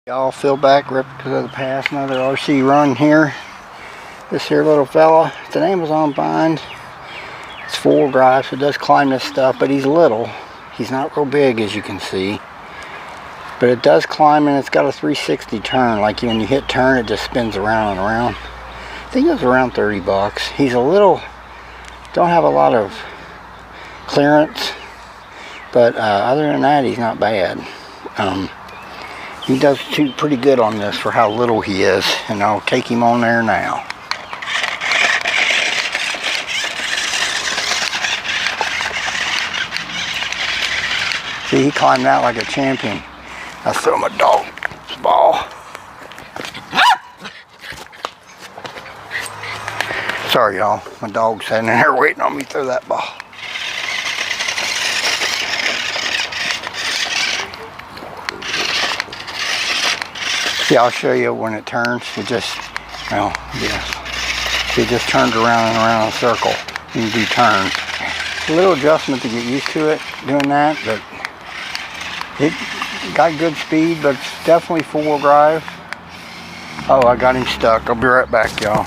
Y'all, Phil back, Replicas of the Past, another RC run here. This here little fella, it's an Amazon bind. It's 4-wheel drive, so it does climb this stuff, but he's little. He's not real big, as you can see. But it does climb, and it's got a 360 turn. Like when you hit turn, it just spins around and around. I think it was around 30 bucks. He's a little, don't have a lot of clearance, but other than that, he's not bad. He does pretty good on this for how little he is, and I'll take him on there now. See, he climbed out like a champion. I threw my dog's ball. Sorry, y'all. My dog's sitting there waiting on me to throw that ball. See, I'll show you when it turns. It just, well, yes. It just turns around and around in a circle. You do turns. A little adjustment to get used to it, doing that, but it got good speed, but it's definitely 4-wheel drive. Oh, I got him stuck. I'll be right back, y'all.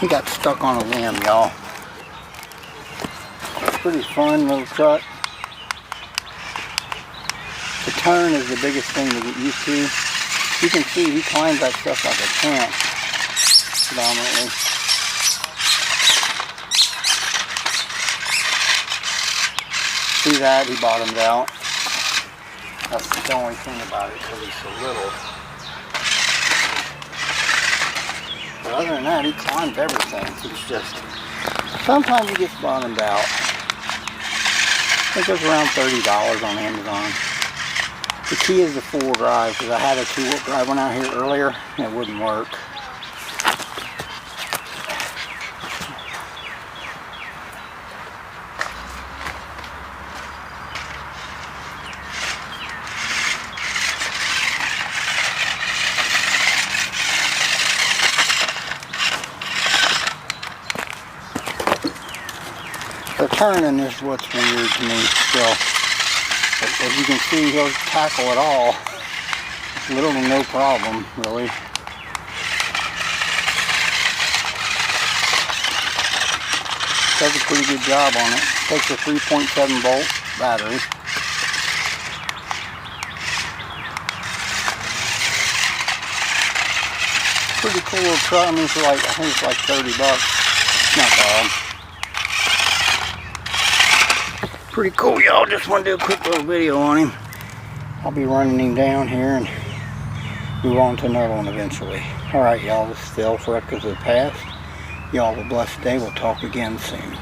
He got stuck on a limb, y'all. Pretty fun little truck. The turn is the biggest thing to get used to. You can see he climbs that stuff like a champ, predominantly. See that? He bottomed out. That's the only thing about it, because he's so little. But other than that, he climbs everything. It's just, sometimes he gets bottomed out. I think it was around $30 on Amazon. The key is the 4-wheel drive, because I had a 2-wheel drive one out here earlier, and it wouldn't work. The turning is what's weird to me still. But as you can see, he'll tackle it all. Little to no problem, really. Does a pretty good job on it. Takes a 3.7 volt battery. Pretty cool little truck. I mean, for like, I think it's like 30 bucks. Not bad. Pretty cool, y'all. Just want to do a quick little video on him. I'll be running him down here and move on to another one eventually. Alright, y'all. This is Phil for Replicas of the Past. Y'all have a blessed day. We'll talk again soon.